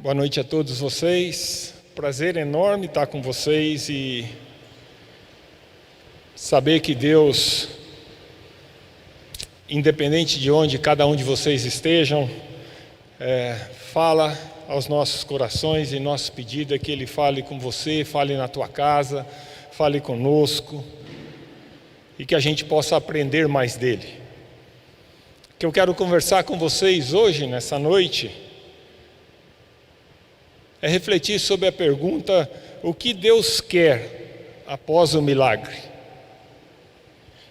Boa noite a todos vocês. Prazer enorme estar com vocês e saber que Deus, independente de onde cada um de vocês estejam, fala aos nossos corações, e nosso pedido é que Ele fale com você, fale na tua casa, fale conosco e que a gente possa aprender mais dEle. O que eu quero conversar com vocês hoje, nessa noite, é refletir sobre a pergunta: o que Deus quer após o milagre?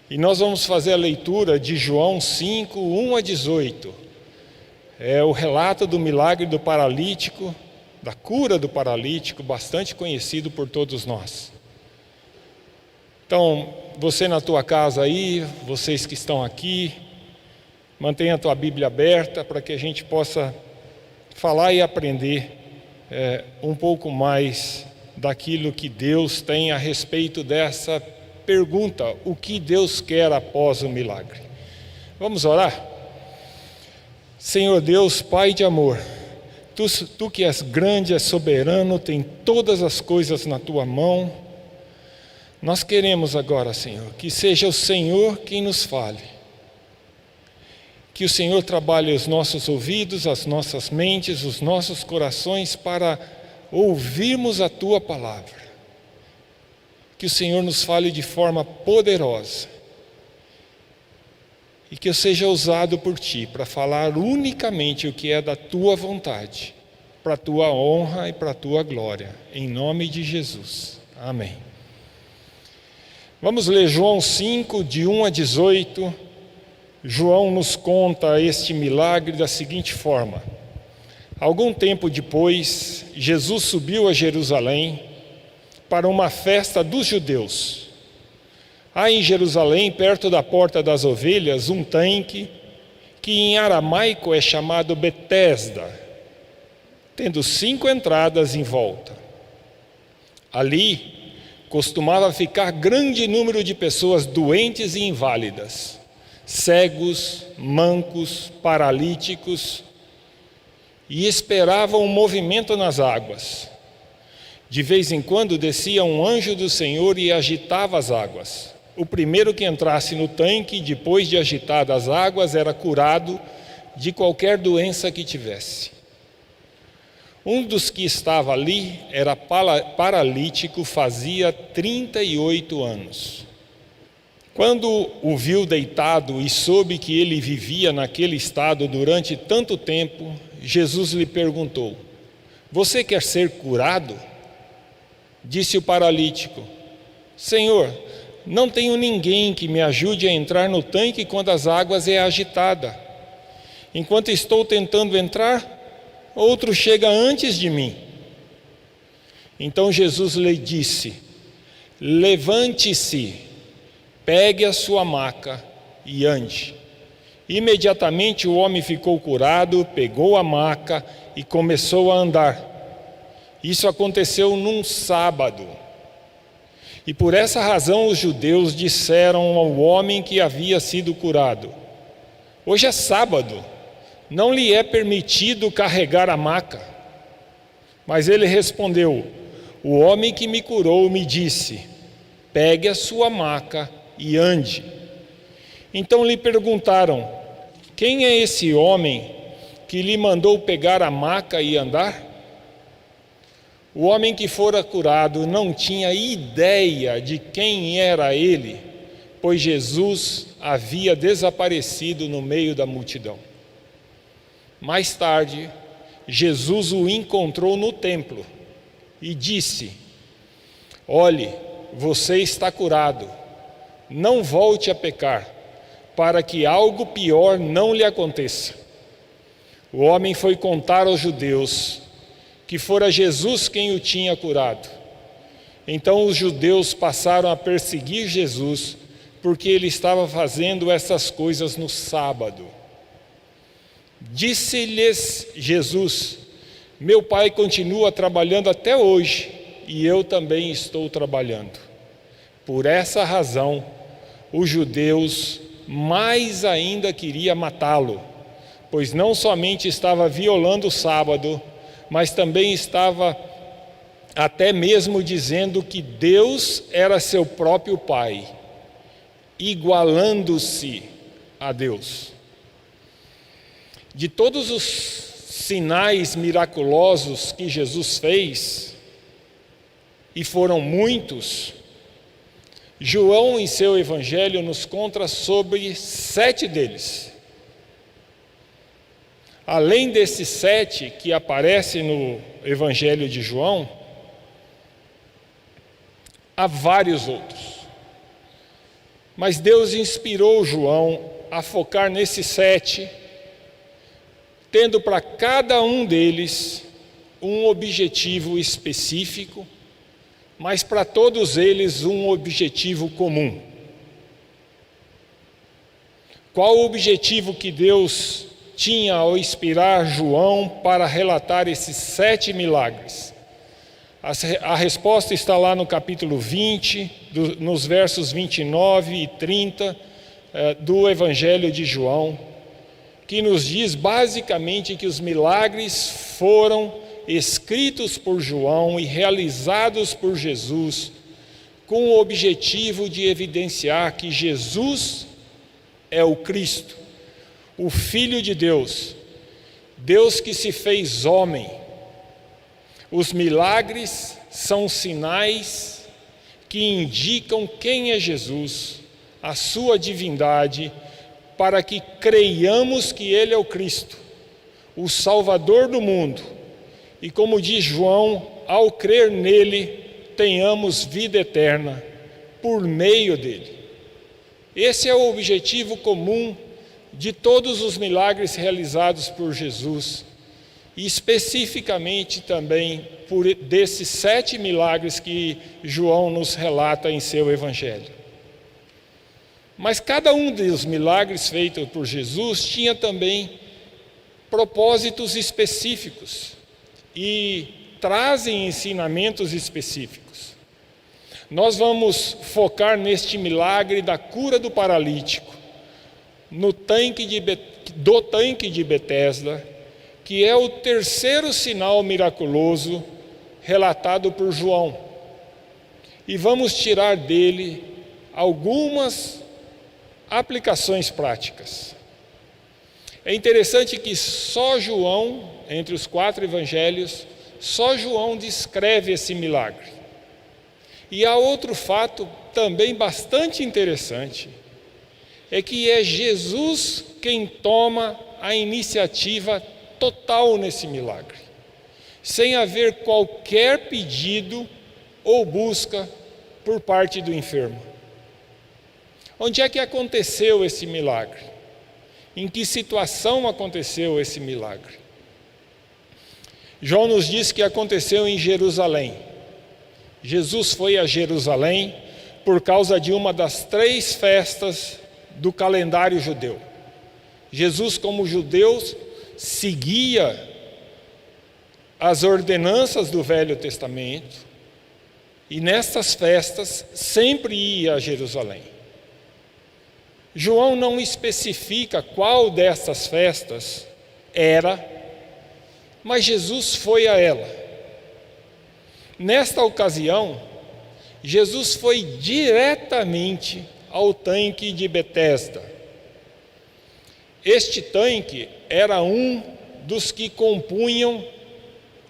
E nós vamos fazer a leitura de João 5, 1 a 18. É o relato do milagre do paralítico, da cura do paralítico, bastante conhecido por todos nós. Então, você na tua casa aí, vocês que estão aqui, mantenha a tua Bíblia aberta para que a gente possa falar e aprender um pouco mais daquilo que Deus tem a respeito dessa pergunta: o que Deus quer após o milagre? Vamos orar? Senhor Deus, Pai de amor, Tu que és grande, és soberano, tem todas as coisas na Tua mão, nós queremos agora, Senhor, que seja o Senhor quem nos fale, que o Senhor trabalhe os nossos ouvidos, as nossas mentes, os nossos corações para ouvirmos a Tua palavra. Que o Senhor nos fale de forma poderosa e que eu seja usado por Ti para falar unicamente o que é da Tua vontade, para a Tua honra e para a Tua glória, em nome de Jesus. Amém. Vamos ler João 5, de 1 a 18. João nos conta este milagre da seguinte forma: algum tempo depois, Jesus subiu a Jerusalém para uma festa dos judeus. Há em Jerusalém, perto da Porta das Ovelhas, um tanque que em aramaico é chamado Betesda, tendo 5 entradas em volta. Ali costumava ficar grande número de pessoas doentes e inválidas, cegos, mancos, paralíticos, e esperavam um movimento nas águas. De vez em quando descia um anjo do Senhor e agitava as águas. O primeiro que entrasse no tanque, depois de agitadas as águas, era curado de qualquer doença que tivesse. Um dos que estava ali era paralítico, fazia 38 anos. Quando o viu deitado e soube que ele vivia naquele estado durante tanto tempo, Jesus lhe perguntou: você quer ser curado? Disse o paralítico: Senhor, não tenho ninguém que me ajude a entrar no tanque quando as águas é agitada. Enquanto estou tentando entrar, outro chega antes de mim. Então Jesus lhe disse: levante-se, pegue a sua maca e ande. Imediatamente o homem ficou curado, pegou a maca e começou a andar. Isso aconteceu num sábado. E por essa razão os judeus disseram ao homem que havia sido curado: hoje é sábado, não lhe é permitido carregar a maca. Mas ele respondeu: o homem que me curou me disse: pegue a sua maca e ande. Então lhe perguntaram: quem é esse homem que lhe mandou pegar a maca e andar? O homem que fora curado não tinha ideia de quem era ele, pois Jesus havia desaparecido no meio da multidão. Mais tarde, Jesus o encontrou no templo e disse: olhe, você está curado, não volte a pecar, para que algo pior não lhe aconteça. O homem foi contar aos judeus que fora Jesus quem o tinha curado. Então os judeus passaram a perseguir Jesus, porque ele estava fazendo essas coisas no sábado. Disse-lhes Jesus: meu Pai continua trabalhando até hoje, e eu também estou trabalhando. Por essa razão, os judeus mais ainda queriam matá-lo, pois não somente estava violando o sábado, mas também estava até mesmo dizendo que Deus era seu próprio Pai, igualando-se a Deus. De todos os sinais miraculosos que Jesus fez, e foram muitos, João, em seu evangelho, nos conta sobre 7 deles. Além desses 7 que aparecem no evangelho de João, há vários outros. Mas Deus inspirou João a focar nesses 7, tendo para cada um deles um objetivo específico, mas para todos eles um objetivo comum. Qual o objetivo que Deus tinha ao inspirar João para relatar esses 7 milagres? A resposta está lá no capítulo 20, nos versos 29 e 30 do Evangelho de João, que nos diz basicamente que os milagres foram escritos por João e realizados por Jesus, com o objetivo de evidenciar que Jesus é o Cristo, o Filho de Deus, Deus que se fez homem. Os milagres são sinais que indicam quem é Jesus, a sua divindade, para que creiamos que Ele é o Cristo, o Salvador do mundo. E como diz João, ao crer nele, tenhamos vida eterna por meio dele. Esse é o objetivo comum de todos os milagres realizados por Jesus, e especificamente também desses 7 milagres que João nos relata em seu evangelho. Mas cada um dos milagres feitos por Jesus tinha também propósitos específicos e trazem ensinamentos específicos. Nós vamos focar neste milagre da cura do paralítico, do tanque de Betesda, que é o terceiro sinal miraculoso relatado por João. E vamos tirar dele algumas aplicações práticas. É interessante que só João, entre os 4 evangelhos, só João descreve esse milagre. E há outro fato também bastante interessante, é que é Jesus quem toma a iniciativa total nesse milagre, sem haver qualquer pedido ou busca por parte do enfermo. Onde é que aconteceu esse milagre? Em que situação aconteceu esse milagre? João nos diz que aconteceu em Jerusalém. Jesus foi a Jerusalém por causa de uma das 3 festas do calendário judeu. Jesus, como judeu, seguia as ordenanças do Velho Testamento e nessas festas sempre ia a Jerusalém. João não especifica qual dessas festas era, mas Jesus foi a ela. Nesta ocasião, Jesus foi diretamente ao tanque de Betesda. Este tanque era um dos que compunham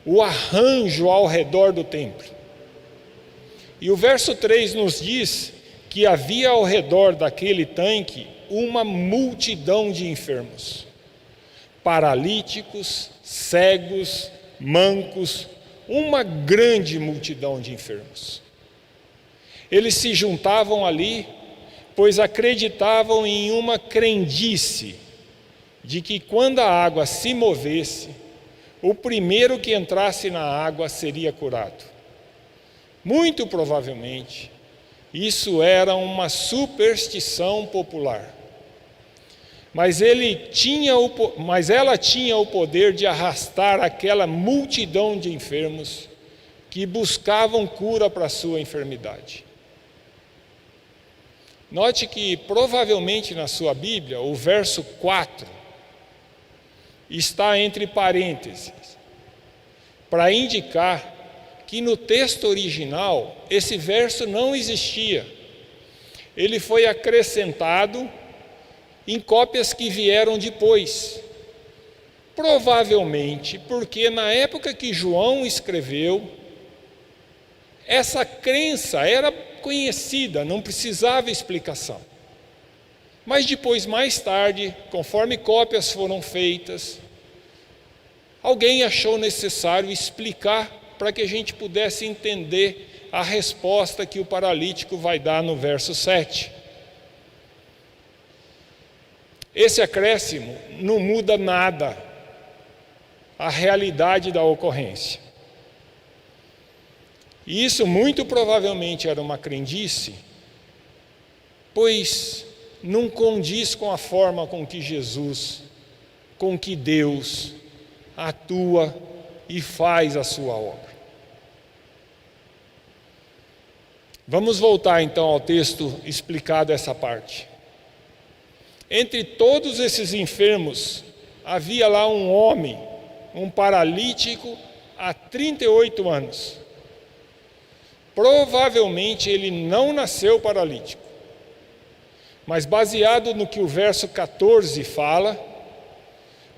o arranjo ao redor do templo. E o verso 3 nos diz que havia ao redor daquele tanque uma multidão de enfermos, paralíticos, cegos, mancos, uma grande multidão de enfermos. Eles se juntavam ali, pois acreditavam em uma crendice de que quando a água se movesse, o primeiro que entrasse na água seria curado. Muito provavelmente, isso era uma superstição popular. Mas ela tinha o poder de arrastar aquela multidão de enfermos que buscavam cura para a sua enfermidade. Note que provavelmente na sua Bíblia, o verso 4 está entre parênteses. para indicar que no texto original esse verso não existia. Ele foi acrescentado em cópias que vieram depois. Provavelmente porque na época que João escreveu, essa crença era conhecida, não precisava explicação. Mas depois, mais tarde, conforme cópias foram feitas, alguém achou necessário explicar para que a gente pudesse entender a resposta que o paralítico vai dar no verso 7. Esse acréscimo não muda nada a realidade da ocorrência. E isso muito provavelmente era uma crendice, pois não condiz com a forma com que Jesus, com que Deus atua e faz a sua obra. Vamos voltar então ao texto explicado essa parte. Entre todos esses enfermos, havia lá um homem, um paralítico, há 38 anos. Provavelmente ele não nasceu paralítico, mas baseado no que o verso 14 fala,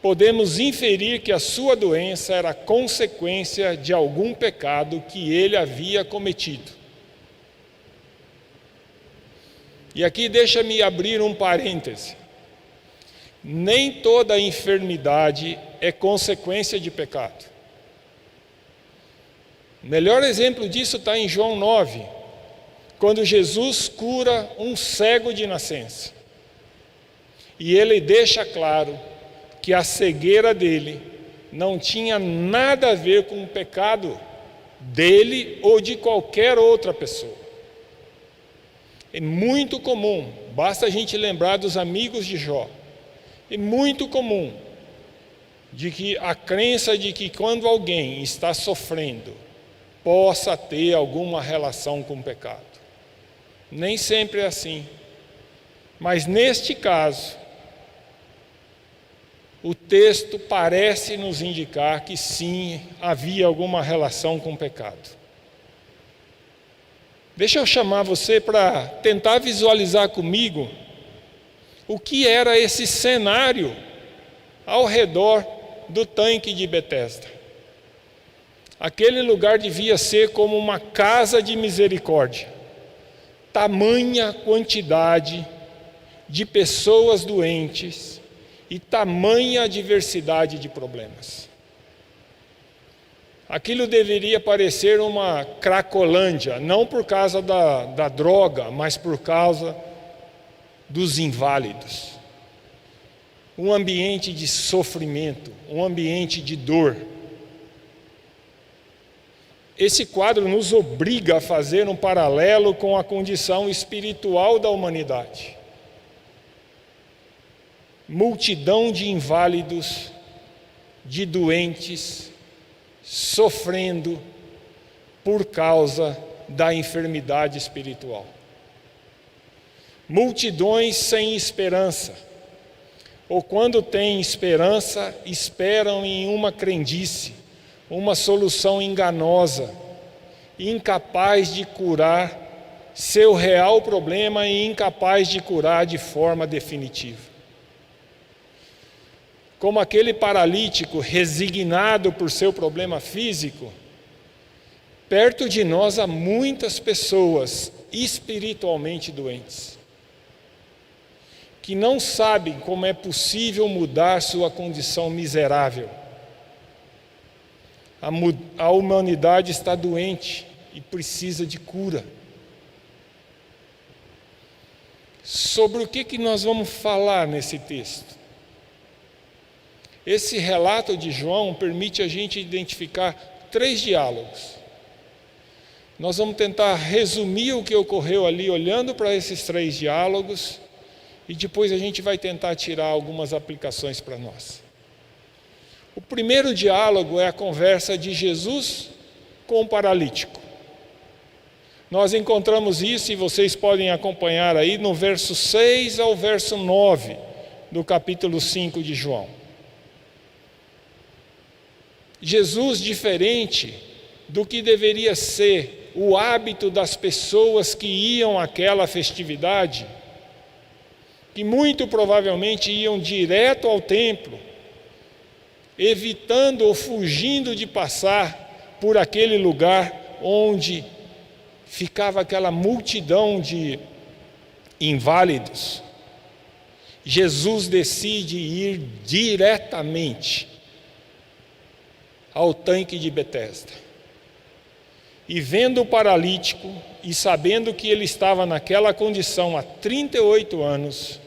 podemos inferir que a sua doença era consequência de algum pecado que ele havia cometido. E aqui deixa-me abrir um parêntese. Nem toda enfermidade é consequência de pecado. O melhor exemplo disso está em João 9, quando Jesus cura um cego de nascença. E ele deixa claro que a cegueira dele não tinha nada a ver com o pecado dele ou de qualquer outra pessoa. É muito comum, basta a gente lembrar dos amigos de Jó, é muito comum de que a crença de que quando alguém está sofrendo, possa ter alguma relação com o pecado. Nem sempre é assim. Mas neste caso, o texto parece nos indicar que sim, havia alguma relação com o pecado. Deixa eu chamar você para tentar visualizar comigo o que era esse cenário ao redor do tanque de Betesda. Aquele lugar devia ser como uma casa de misericórdia. Tamanha quantidade de pessoas doentes e tamanha diversidade de problemas. Aquilo deveria parecer uma Cracolândia, não por causa da droga, mas por causa dos inválidos. Um ambiente de sofrimento, um ambiente de dor. Esse quadro nos obriga a fazer um paralelo com a condição espiritual da humanidade. Multidão de inválidos, de doentes, sofrendo por causa da enfermidade espiritual. Multidões sem esperança, ou quando têm esperança, esperam em uma crendice, uma solução enganosa, incapaz de curar seu real problema e incapaz de curar de forma definitiva. Como aquele paralítico resignado por seu problema físico, perto de nós há muitas pessoas espiritualmente doentes, que não sabem como é possível mudar sua condição miserável. A humanidade está doente e precisa de cura. Sobre o que nós vamos falar nesse texto? Esse relato de João permite a gente identificar 3 diálogos. Nós vamos tentar resumir o que ocorreu ali, olhando para esses 3 diálogos, e depois a gente vai tentar tirar algumas aplicações para nós. O primeiro diálogo é a conversa de Jesus com o paralítico. Nós encontramos isso, e vocês podem acompanhar aí, no verso 6 ao verso 9 do capítulo 5 de João. Jesus, diferente do que deveria ser o hábito das pessoas que iam àquela festividade, que muito provavelmente iam direto ao templo, evitando ou fugindo de passar por aquele lugar onde ficava aquela multidão de inválidos. Jesus decide ir diretamente ao tanque de Betesda. E vendo o paralítico, e sabendo que ele estava naquela condição há 38 anos,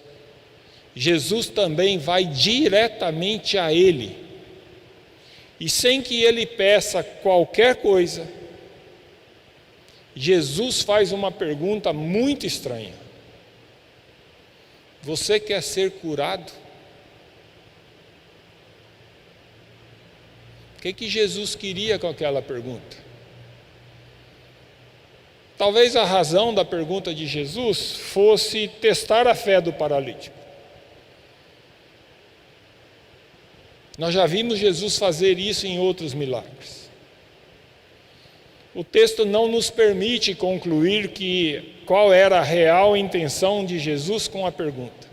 Jesus também vai diretamente a ele. E sem que ele peça qualquer coisa, Jesus faz uma pergunta muito estranha: você quer ser curado? O que Jesus queria com aquela pergunta? Talvez a razão da pergunta de Jesus fosse testar a fé do paralítico. Nós já vimos Jesus fazer isso em outros milagres. O texto não nos permite concluir qual era a real intenção de Jesus com a pergunta.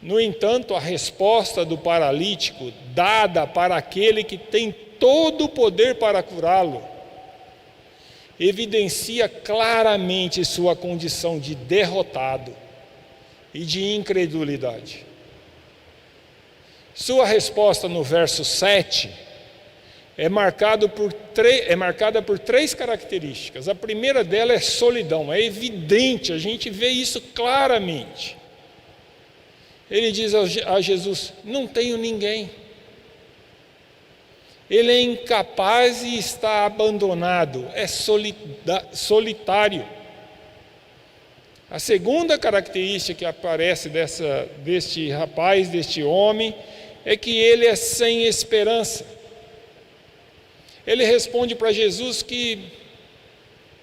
No entanto, a resposta do paralítico, dada para aquele que tem todo o poder para curá-lo, evidencia claramente sua condição de derrotado e de incredulidade. Sua resposta no verso 7 é marcada por três características. A primeira dela é solidão, é evidente, a gente vê isso claramente. Ele diz a Jesus: não tenho ninguém. Ele é incapaz e está abandonado, é solitário. A segunda característica que aparece deste rapaz, deste homem, é que ele é sem esperança. Ele responde para Jesus que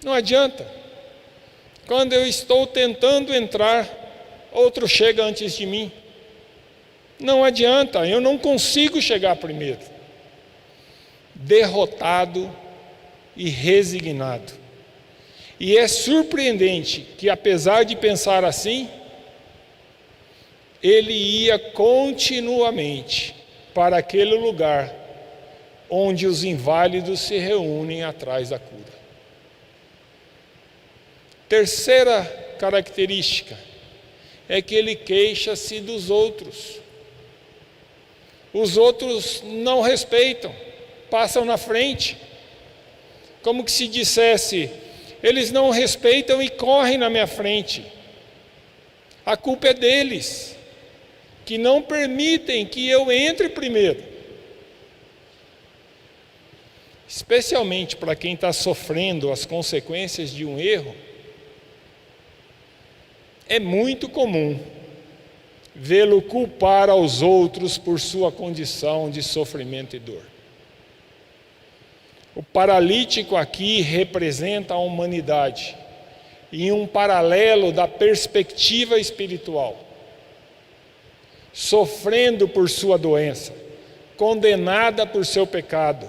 não adianta. Quando eu estou tentando entrar, outro chega antes de mim. Não adianta, eu não consigo chegar primeiro. Derrotado e resignado. E é surpreendente que, apesar de pensar assim, ele ia continuamente para aquele lugar onde os inválidos se reúnem atrás da cura. Terceira característica é que ele queixa-se dos outros. Os outros não respeitam, passam na frente, como que se dissesse: eles não respeitam e correm na minha frente. A culpa é deles, que não permitem que eu entre primeiro. Especialmente para quem está sofrendo as consequências de um erro, é muito comum vê-lo culpar aos outros por sua condição de sofrimento e dor. O paralítico aqui representa a humanidade em um paralelo da perspectiva espiritual, sofrendo por sua doença, condenada por seu pecado,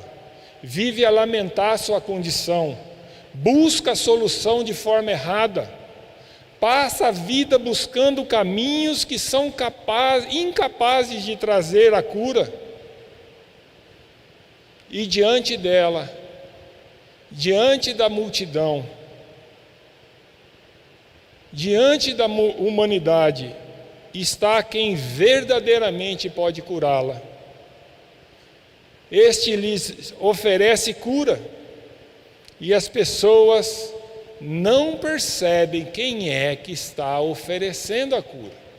vive a lamentar sua condição, busca a solução de forma errada, passa a vida buscando caminhos que são incapazes de trazer a cura. E diante dela, diante da multidão, diante da humanidade, está quem verdadeiramente pode curá-la. Este lhes oferece cura, e as pessoas não percebem quem é que está oferecendo a cura.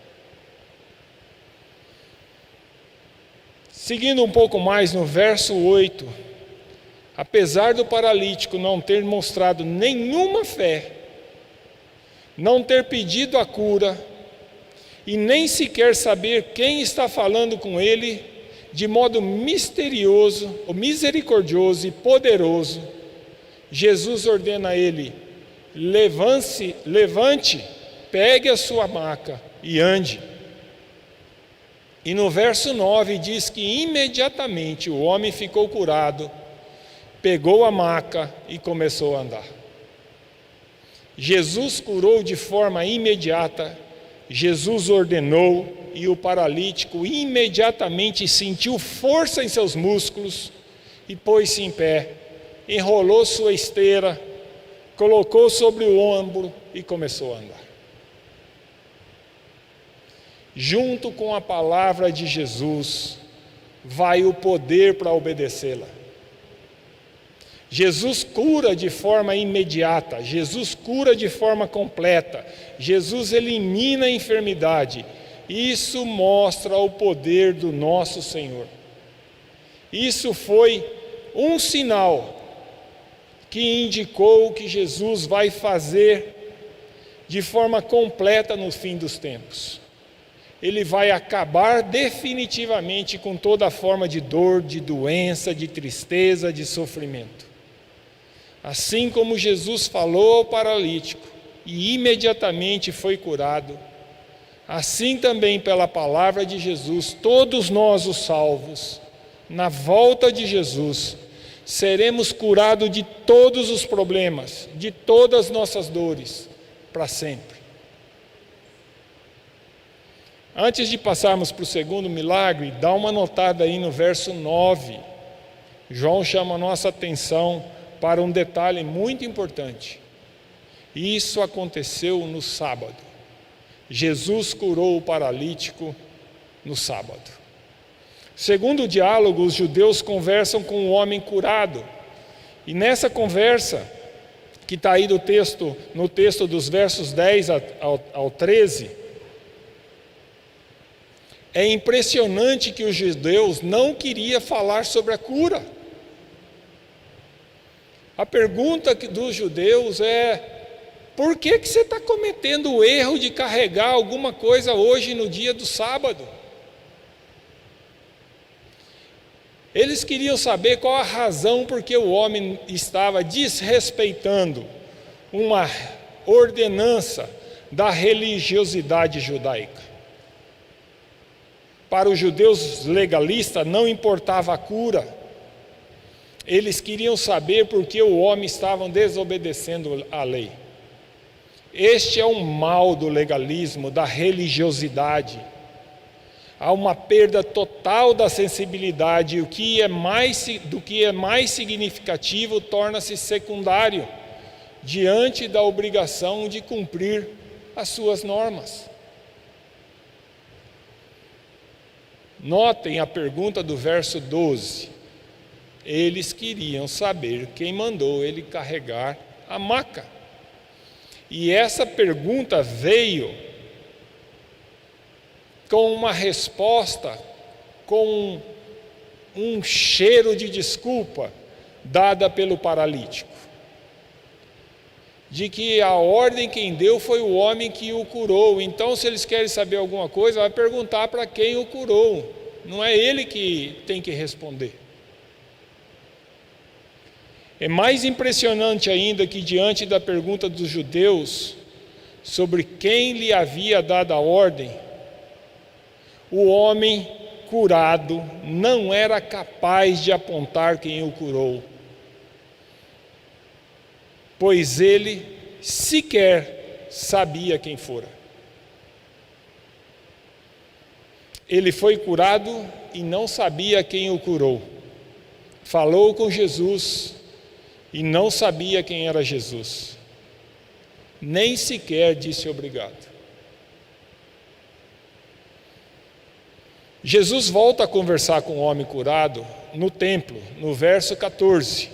Seguindo um pouco mais no verso 8, apesar do paralítico não ter mostrado nenhuma fé, não ter pedido a cura, e nem sequer saber quem está falando com ele, de modo misterioso, ou misericordioso e poderoso, Jesus ordena a ele: levante, pegue a sua maca e ande. E no verso 9 diz que imediatamente o homem ficou curado, pegou a maca e começou a andar. Jesus curou de forma imediata, Jesus ordenou e o paralítico imediatamente sentiu força em seus músculos e pôs-se em pé, enrolou sua esteira, colocou sobre o ombro e começou a andar. Junto com a palavra de Jesus, vai o poder para obedecê-la. Jesus cura de forma imediata, Jesus cura de forma completa, Jesus elimina a enfermidade. Isso mostra o poder do nosso Senhor. Isso foi um sinal que indicou que Jesus vai fazer de forma completa no fim dos tempos. Ele vai acabar definitivamente com toda forma de dor, de doença, de tristeza, de sofrimento. Assim como Jesus falou ao paralítico e imediatamente foi curado, assim também pela palavra de Jesus, todos nós os salvos, na volta de Jesus, seremos curados de todos os problemas, de todas as nossas dores, para sempre. Antes de passarmos para o segundo milagre, dá uma notada aí no verso 9. João chama a nossa atenção para um detalhe muito importante. Isso aconteceu no sábado. Jesus curou o paralítico no sábado. Segundo o diálogo, os judeus conversam com o homem curado. E nessa conversa, que está aí no texto dos versos 10 ao 13, é impressionante que os judeus não queriam falar sobre a cura. A pergunta dos judeus é: por que você está cometendo o erro de carregar alguma coisa hoje no dia do sábado? Eles queriam saber qual a razão por que o homem estava desrespeitando uma ordenança da religiosidade judaica. Para os judeus legalistas não importava a cura. Eles queriam saber por que o homem estava desobedecendo a lei. Este é um mal do legalismo, da religiosidade. Há uma perda total da sensibilidade, e do que é mais significativo torna-se secundário, diante da obrigação de cumprir as suas normas. Notem a pergunta do verso 12. Eles queriam saber quem mandou ele carregar a maca. E essa pergunta veio com uma resposta, com um cheiro de desculpa dada pelo paralítico. De que a ordem quem deu foi o homem que o curou. Então, se eles querem saber alguma coisa, vai perguntar para quem o curou. Não é ele que tem que responder. É mais impressionante ainda que, diante da pergunta dos judeus sobre quem lhe havia dado a ordem, o homem curado não era capaz de apontar quem o curou, pois ele sequer sabia quem fora. Ele foi curado e não sabia quem o curou. Falou com Jesus e não sabia quem era Jesus. Nem sequer disse obrigado. Jesus volta a conversar com o homem curado no templo, no verso 14.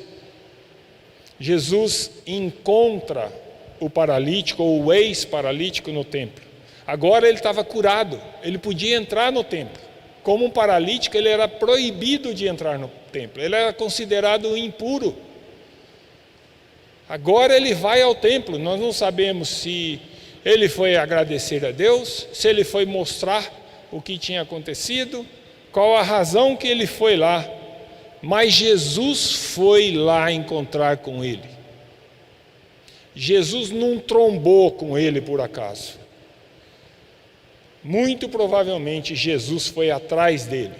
Jesus encontra o paralítico, ou o ex-paralítico, no templo. Agora ele estava curado, ele podia entrar no templo. Como um paralítico, ele era proibido de entrar no templo, ele era considerado impuro. Agora ele vai ao templo. Nós não sabemos se ele foi agradecer a Deus, se ele foi mostrar o que tinha acontecido, qual a razão que ele foi lá. Mas Jesus foi lá encontrar com ele. Jesus não trombou com ele por acaso. muito provavelmente Jesus foi atrás dele,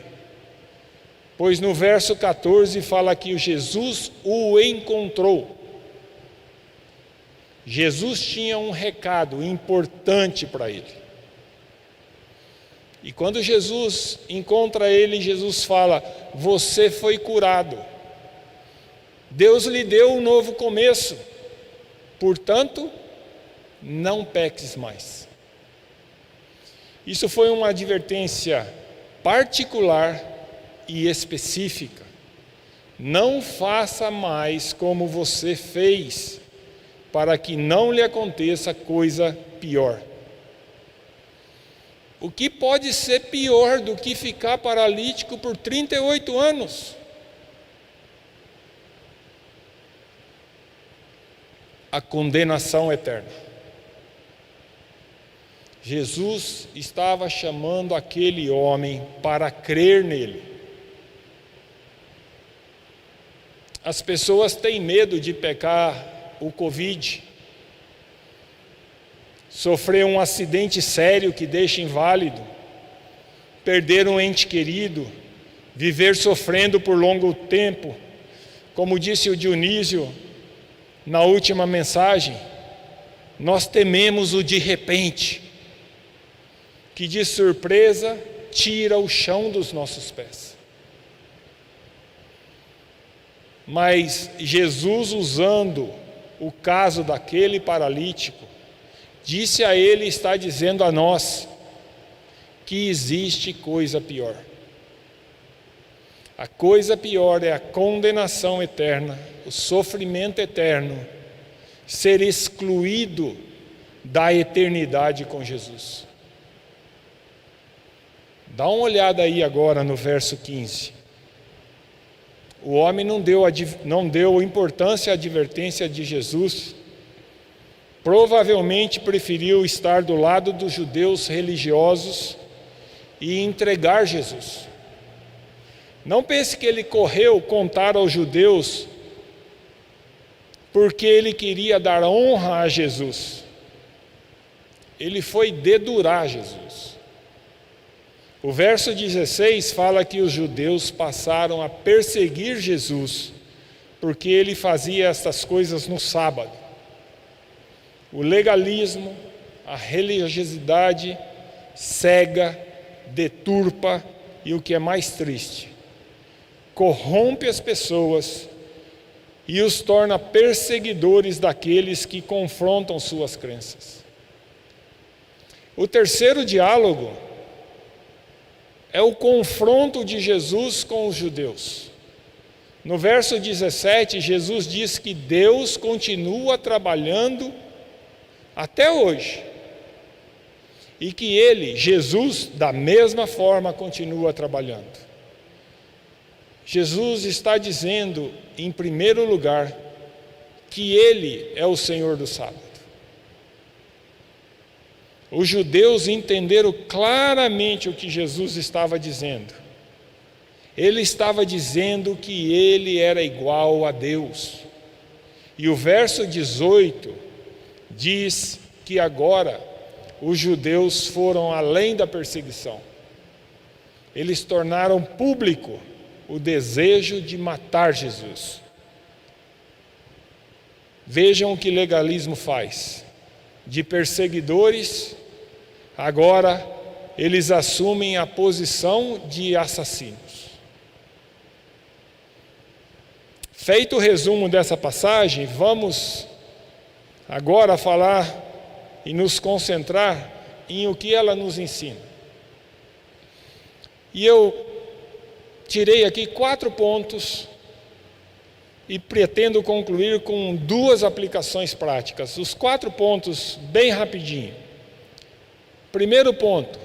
pois no verso 14 fala que Jesus o encontrou. Jesus tinha um recado importante para ele. E quando Jesus encontra ele, Jesus fala: você foi curado. Deus lhe deu um novo começo. Portanto, não peques mais. Isso foi uma advertência particular e específica. Não faça mais como você fez, para que não lhe aconteça coisa pior. O que pode ser pior do que ficar paralítico por 38 anos? A condenação eterna. Jesus estava chamando aquele homem para crer nele. As pessoas têm medo de pegar o Covid, sofrer um acidente sério que deixa inválido, perder um ente querido, viver sofrendo por longo tempo. Como disse o Dionísio na última mensagem, nós tememos o de repente, que de surpresa tira o chão dos nossos pés. Mas Jesus, usando o caso daquele paralítico, disse a ele e está dizendo a nós que existe coisa pior. A coisa pior é a condenação eterna, o sofrimento eterno, ser excluído da eternidade com Jesus. Dá uma olhada aí agora no verso 15. O homem não deu importância à advertência de Jesus. Provavelmente preferiu estar do lado dos judeus religiosos e entregar Jesus. Não pense que ele correu contar aos judeus porque ele queria dar honra a Jesus. Ele foi dedurar Jesus. O verso 16 fala que os judeus passaram a perseguir Jesus porque ele fazia estas coisas no sábado. O legalismo, a religiosidade cega, deturpa e, o que é mais triste, corrompe as pessoas e os torna perseguidores daqueles que confrontam suas crenças. O terceiro diálogo é o confronto de Jesus com os judeus. No verso 17, Jesus diz que Deus continua trabalhando até hoje, e que ele, Jesus, da mesma forma continua trabalhando. Jesus está dizendo, em primeiro lugar, que ele é o Senhor do sábado. Os judeus entenderam claramente o que Jesus estava dizendo. Ele estava dizendo que ele era igual a Deus. E o verso 18 diz que agora os judeus foram além da perseguição. Eles tornaram público o desejo de matar Jesus. Vejam o que legalismo faz. De perseguidores, agora eles assumem a posição de assassinos. Feito o resumo dessa passagem, vamos agora falar e nos concentrar em o que ela nos ensina. E eu tirei aqui 4 pontos e pretendo concluir com 2 aplicações práticas. Os 4 pontos, bem rapidinho. Primeiro ponto,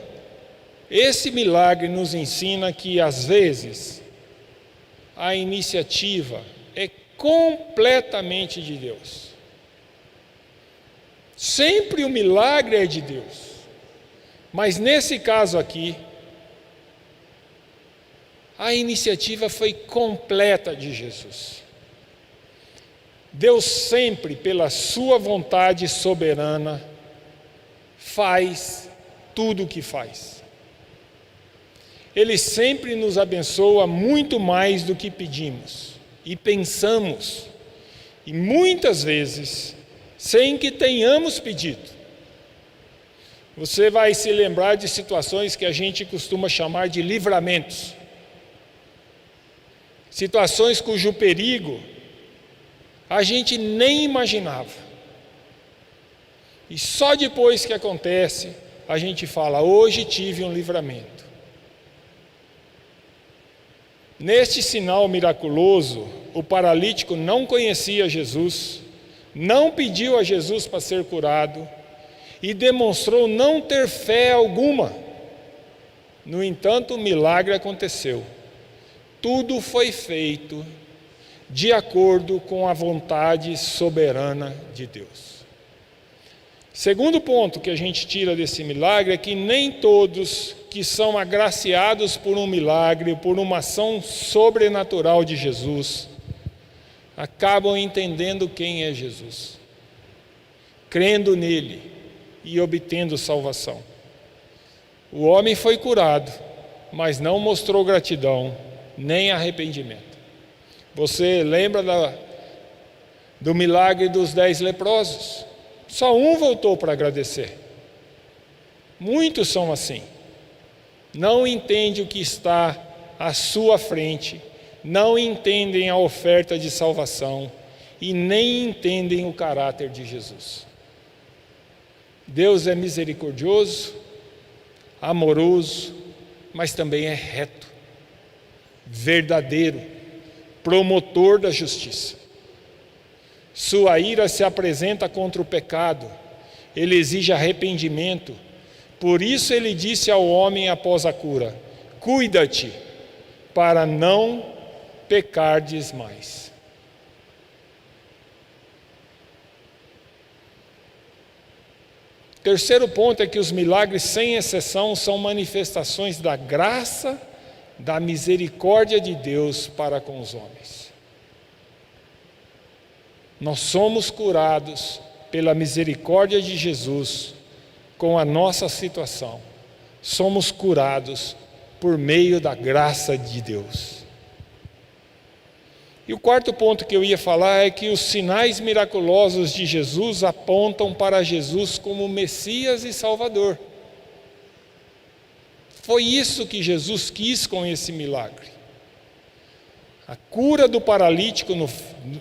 esse milagre nos ensina que, às vezes, a iniciativa é completamente de Deus. Sempre o milagre é de Deus. Mas nesse caso aqui, a iniciativa foi completa de Jesus. Deus sempre, pela sua vontade soberana, faz tudo o que faz. Ele sempre nos abençoa muito mais do que pedimos e pensamos, e muitas vezes sem que tenhamos pedido. Você vai se lembrar de situações que a gente costuma chamar de livramentos. Situações cujo perigo a gente nem imaginava. E só depois que acontece, a gente fala, hoje tive um livramento. Neste sinal miraculoso, o paralítico não conhecia Jesus, não pediu a Jesus para ser curado e demonstrou não ter fé alguma. No entanto, o milagre aconteceu. Tudo foi feito de acordo com a vontade soberana de Deus. Segundo ponto que a gente tira desse milagre é que nem todos que são agraciados por um milagre, por uma ação sobrenatural de Jesus, acabam entendendo quem é Jesus, crendo nele e obtendo salvação. O homem foi curado, mas não mostrou gratidão, nem arrependimento. Você lembra do milagre dos 10 leprosos? Só um voltou para agradecer. Muitos são assim. Não entendem o que está à sua frente, não entendem a oferta de salvação e nem entendem o caráter de Jesus. Deus é misericordioso, amoroso, mas também é reto, verdadeiro, promotor da justiça. Sua ira se apresenta contra o pecado, ele exige arrependimento. Por isso ele disse ao homem após a cura: cuida-te, para não pecardes mais. Terceiro ponto é que os milagres, sem exceção, são manifestações da graça, da misericórdia de Deus para com os homens. Nós somos curados pela misericórdia de Jesus com a nossa situação. Somos curados por meio da graça de Deus. E o quarto ponto que eu ia falar é que os sinais miraculosos de Jesus apontam para Jesus como Messias e Salvador. Foi isso que Jesus quis com esse milagre. A cura do paralítico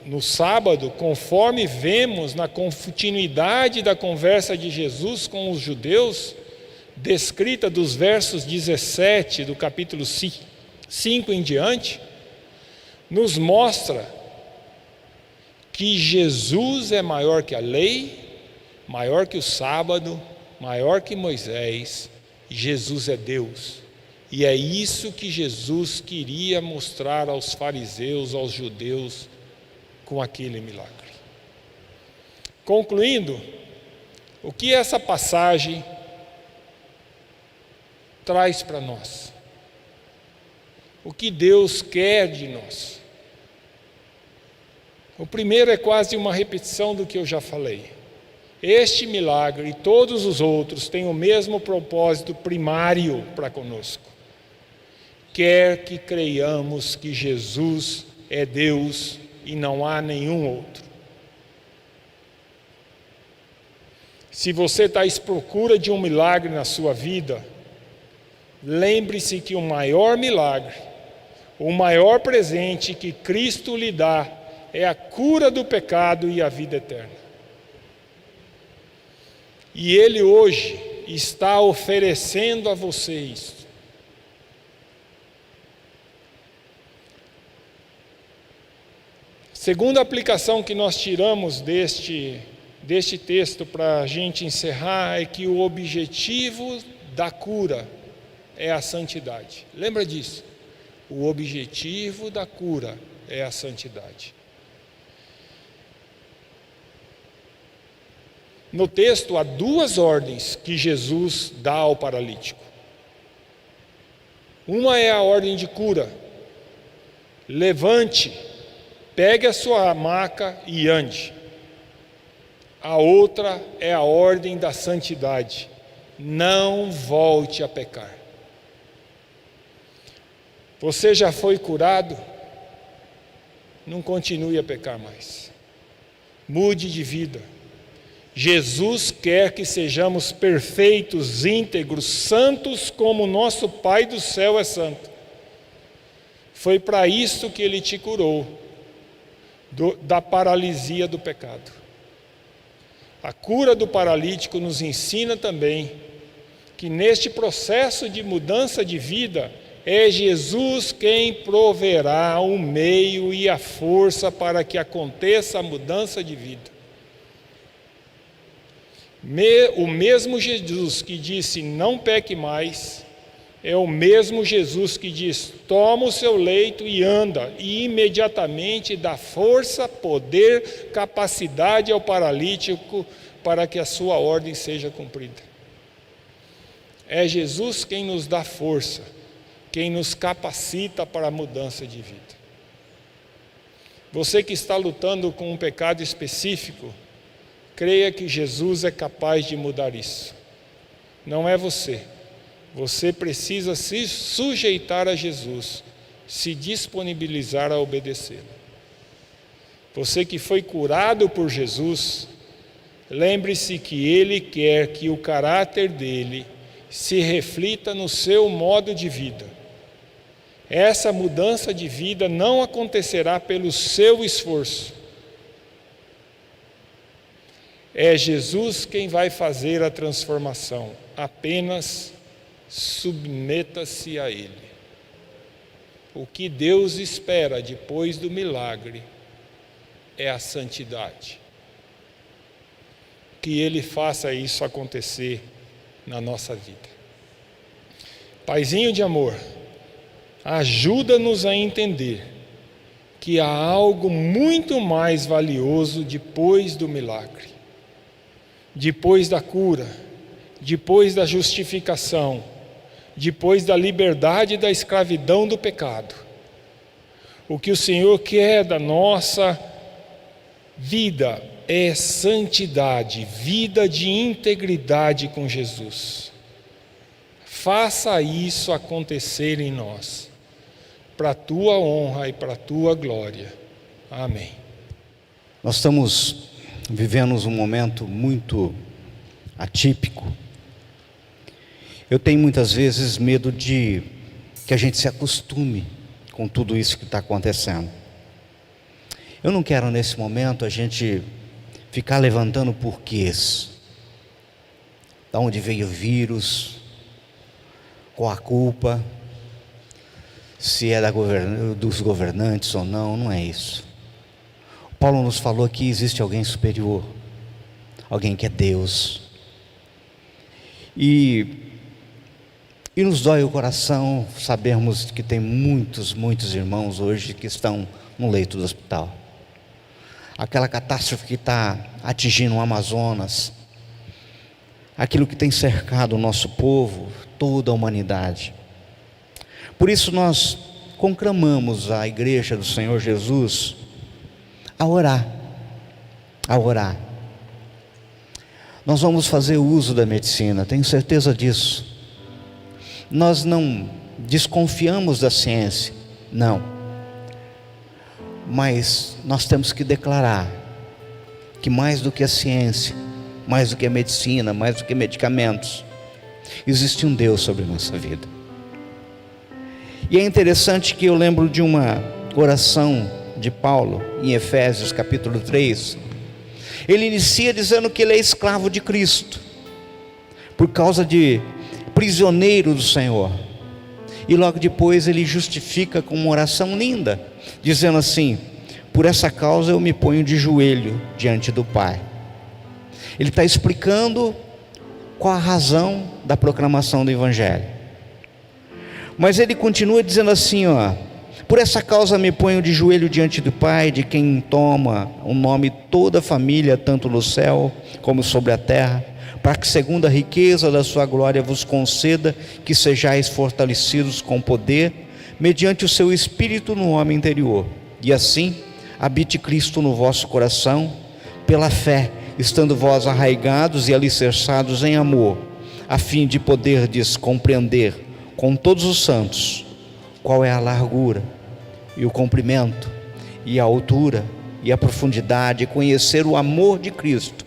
no sábado, conforme vemos na continuidade da conversa de Jesus com os judeus, descrita dos versos 17 do capítulo 5 em diante, nos mostra que Jesus é maior que a lei, maior que o sábado, maior que Moisés. Jesus é Deus. E é isso que Jesus queria mostrar aos fariseus, aos judeus, com aquele milagre. Concluindo, o que essa passagem traz para nós? O que Deus quer de nós? O primeiro é quase uma repetição do que eu já falei. Este milagre e todos os outros têm o mesmo propósito primário para conosco. Quer que creiamos que Jesus é Deus e não há nenhum outro. Se você está à procura de um milagre na sua vida, lembre-se que o maior milagre, o maior presente que Cristo lhe dá é a cura do pecado e a vida eterna. E Ele hoje está oferecendo a você isso. Segunda aplicação que nós tiramos deste texto para a gente encerrar é que o objetivo da cura é a santidade. Lembra disso? O objetivo da cura é a santidade. No texto há duas ordens que Jesus dá ao paralítico. Uma é a ordem de cura. Levante, pegue a sua maca e ande. A outra é a ordem da santidade. não volte a pecar. Você já foi curado? Não continue a pecar mais. Mude de vida. Jesus quer que sejamos perfeitos, íntegros, santos como nosso Pai do céu é santo. Foi para isso que Ele te curou, da paralisia do pecado. A cura do paralítico nos ensina também que neste processo de mudança de vida, é Jesus quem proverá o meio e a força para que aconteça a mudança de vida. O mesmo Jesus que disse, não peque mais, é o mesmo Jesus que diz, toma o seu leito e anda, e imediatamente dá força, poder, capacidade ao paralítico para que a sua ordem seja cumprida. É Jesus quem nos dá força, quem nos capacita para a mudança de vida. Você que está lutando com um pecado específico, creia que Jesus é capaz de mudar isso. Não é você. Você precisa se sujeitar a Jesus, se disponibilizar a obedecê-lo. Você que foi curado por Jesus, lembre-se que Ele quer que o caráter dele se reflita no seu modo de vida. Essa mudança de vida não acontecerá pelo seu esforço. É Jesus quem vai fazer a transformação. Apenas submeta-se a Ele. O que Deus espera depois do milagre é a santidade. Que Ele faça isso acontecer na nossa vida. Paizinho de amor, ajuda-nos a entender que há algo muito mais valioso depois do milagre, depois da cura, depois da justificação, depois da liberdade da escravidão do pecado. O que o Senhor quer da nossa vida é santidade, vida de integridade com Jesus. Faça isso acontecer em nós, para a tua honra e para a tua glória. Amém. Nós estamos vivendo um momento muito atípico. Eu tenho muitas vezes medo de que a gente se acostume com tudo isso que está acontecendo. Eu não quero nesse momento a gente ficar levantando porquês. Da onde veio o vírus, qual a culpa, se é dos governantes ou não, não é isso. Paulo nos falou que existe alguém superior, alguém que é Deus. E nos dói o coração sabermos que tem muitos irmãos hoje que estão no leito do hospital. Aquela catástrofe que está atingindo o Amazonas, aquilo que tem cercado o nosso povo, toda a humanidade. Por isso nós conclamamos a igreja do Senhor Jesus a orar. Nós vamos fazer uso da medicina, tenho certeza disso. Nós não desconfiamos da ciência, não. Mas nós temos que declarar que mais do que a ciência, mais do que a medicina, mais do que medicamentos, existe um Deus sobre a nossa vida. E é interessante que eu lembro de uma oração de Paulo, em Efésios capítulo 3, ele inicia dizendo que ele é escravo de Cristo, por causa de prisioneiro do Senhor, e logo depois ele justifica com uma oração linda, dizendo assim: por essa causa eu me ponho de joelho diante do Pai. Ele está explicando qual a razão da proclamação do Evangelho, mas ele continua dizendo assim, por essa causa me ponho de joelho diante do Pai, de quem toma o nome toda a família, tanto no céu como sobre a terra, para que segundo a riqueza da sua glória vos conceda que sejais fortalecidos com poder, mediante o seu Espírito no homem interior, e assim habite Cristo no vosso coração, pela fé, estando vós arraigados e alicerçados em amor, a fim de poderdes compreender com todos os santos qual é a largura e o comprimento e a altura e a profundidade, e conhecer o amor de Cristo,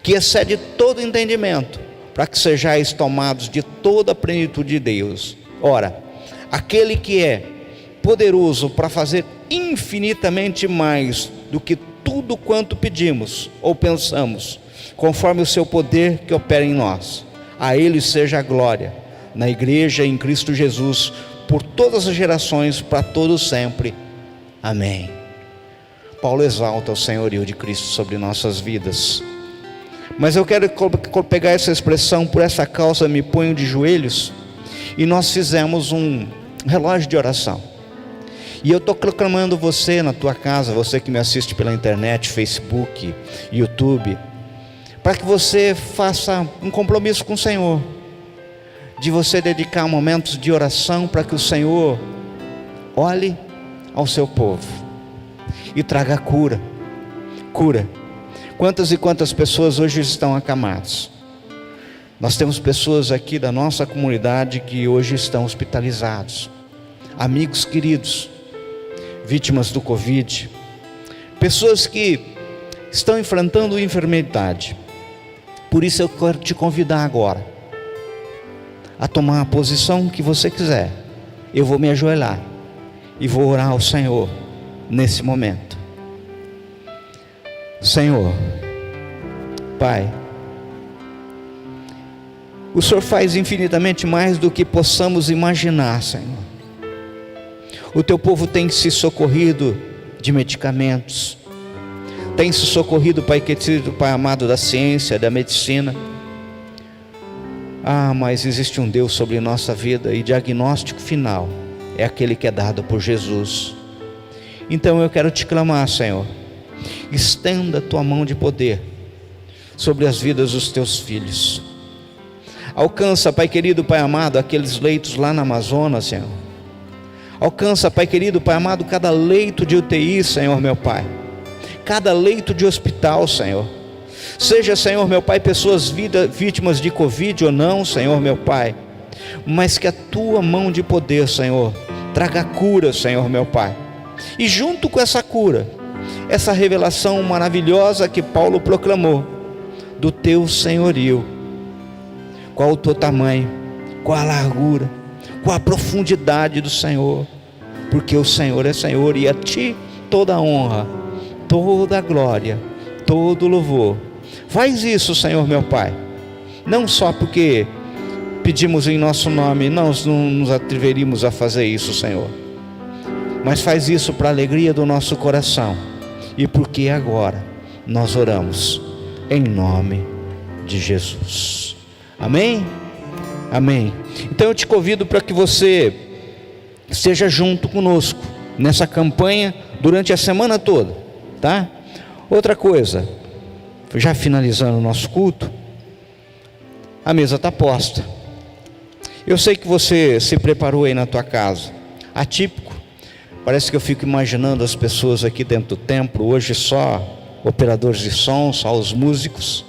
que excede todo entendimento, para que sejais tomados de toda a plenitude de Deus. Ora, aquele que é poderoso para fazer infinitamente mais do que tudo quanto pedimos ou pensamos, conforme o seu poder que opera em nós, a Ele seja a glória, na igreja em Cristo Jesus, por todas as gerações, para todos sempre. Amém. Paulo exalta o senhorio de Cristo sobre nossas vidas. Mas eu quero pegar essa expressão, por essa causa me ponho de joelhos, e nós fizemos um relógio de oração. E eu estou clamando você na tua casa, você que me assiste pela internet, Facebook, YouTube, para que você faça um compromisso com o Senhor, de você dedicar momentos de oração para que o Senhor olhe ao seu povo e traga cura. Quantas e quantas pessoas hoje estão acamadas? Nós temos pessoas aqui da nossa comunidade que hoje estão hospitalizados, amigos queridos, vítimas do Covid, pessoas que estão enfrentando enfermidade. Por isso eu quero te convidar agora a tomar a posição que você quiser. Eu vou me ajoelhar e vou orar ao Senhor nesse momento. Senhor, Pai, o Senhor faz infinitamente mais do que possamos imaginar, Senhor. O teu povo tem se socorrido de medicamentos, tem se socorrido, Pai querido, Pai amado, da ciência, da medicina. Mas existe um Deus sobre nossa vida, e diagnóstico final é aquele que é dado por Jesus. Então eu quero te clamar, Senhor, estenda a tua mão de poder sobre as vidas dos teus filhos. Alcança, Pai querido, Pai amado, aqueles leitos lá na Amazonas, Senhor. Alcança, Pai querido, Pai amado, cada leito de UTI, Senhor meu Pai, cada leito de hospital, Senhor. Seja, Senhor meu Pai, pessoas vítimas de Covid ou não, Senhor meu Pai, mas que a tua mão de poder, Senhor, traga cura, Senhor meu Pai. E junto com essa cura, essa revelação maravilhosa que Paulo proclamou, do teu senhorio. Qual o teu tamanho, qual a largura, qual a profundidade do Senhor, porque o Senhor é Senhor, e a ti toda a honra, toda a glória, todo o louvor. Faz isso, Senhor meu Pai, não só porque pedimos em nosso nome, nós não nos atreveríamos a fazer isso, Senhor, mas faz isso para a alegria do nosso coração, e porque agora nós oramos em nome de Jesus. Amém? Amém. Então eu te convido para que você esteja junto conosco nessa campanha durante a semana toda, tá? Outra coisa, já finalizando o nosso culto, a mesa está posta. Eu sei que você se preparou aí na tua casa. Atípico, parece que eu fico imaginando as pessoas aqui dentro do templo, hoje só operadores de som, só os músicos.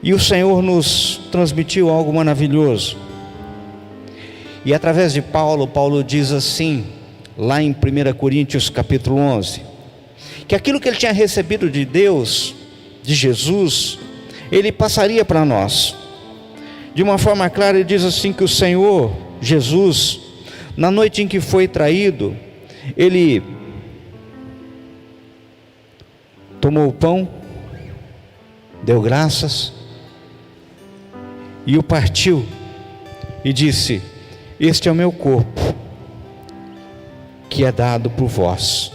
E o Senhor nos transmitiu algo maravilhoso. E através de Paulo, Paulo diz assim, lá em 1 Coríntios capítulo 11, que aquilo que ele tinha recebido de Deus, de Jesus, ele passaria para nós. De uma forma clara, ele diz assim, que o Senhor Jesus, na noite em que foi traído, ele tomou o pão, deu graças e o partiu e disse: este é o meu corpo, que é dado por vós.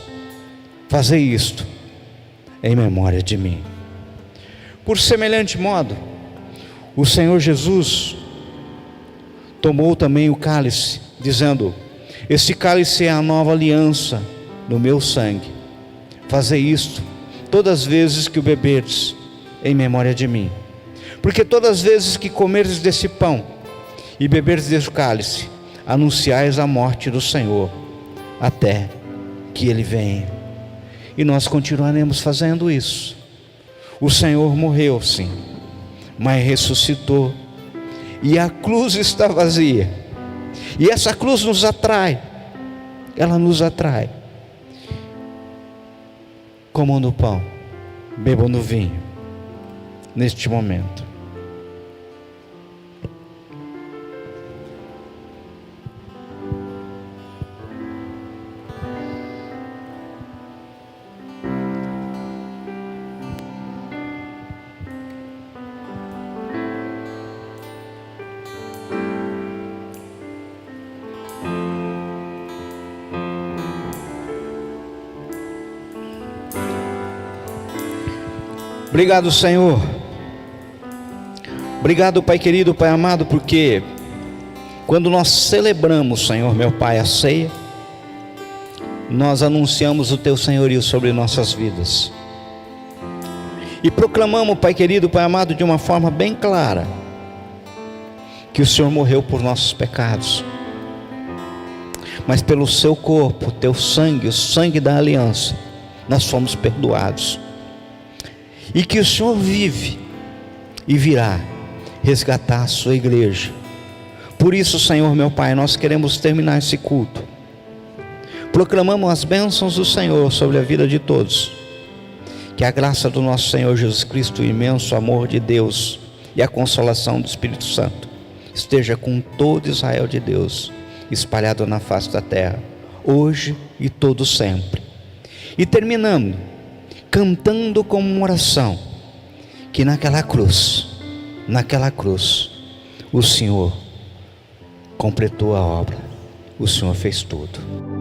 Fazei isto em memória de mim. Por semelhante modo, o Senhor Jesus tomou também o cálice, dizendo: este cálice é a nova aliança no meu sangue. Fazei isto todas as vezes que o beberdes em memória de mim. Porque todas as vezes que comerdes desse pão e beberdes desse cálice, anunciais a morte do Senhor, até que Ele venha. E nós continuaremos fazendo isso. O Senhor morreu, sim, mas ressuscitou. E a cruz está vazia. E essa cruz nos atrai. Ela nos atrai. Comam no pão, bebam no vinho, neste momento. Obrigado, Senhor. Obrigado, Pai querido, Pai amado, porque quando nós celebramos, Senhor, meu Pai, a ceia, nós anunciamos o Teu senhorio sobre nossas vidas. E proclamamos, Pai querido, Pai amado, de uma forma bem clara, que o Senhor morreu por nossos pecados, mas pelo Seu corpo, Teu sangue, o sangue da aliança, nós fomos perdoados. E que o Senhor vive e virá resgatar a sua igreja. Por isso, Senhor meu Pai, nós queremos terminar esse culto. Proclamamos as bênçãos do Senhor sobre a vida de todos. Que a graça do nosso Senhor Jesus Cristo, o imenso amor de Deus e a consolação do Espírito Santo esteja com todo Israel de Deus, espalhado na face da terra, hoje e todo sempre. E terminando cantando como uma oração, que naquela cruz, o Senhor completou a obra, o Senhor fez tudo.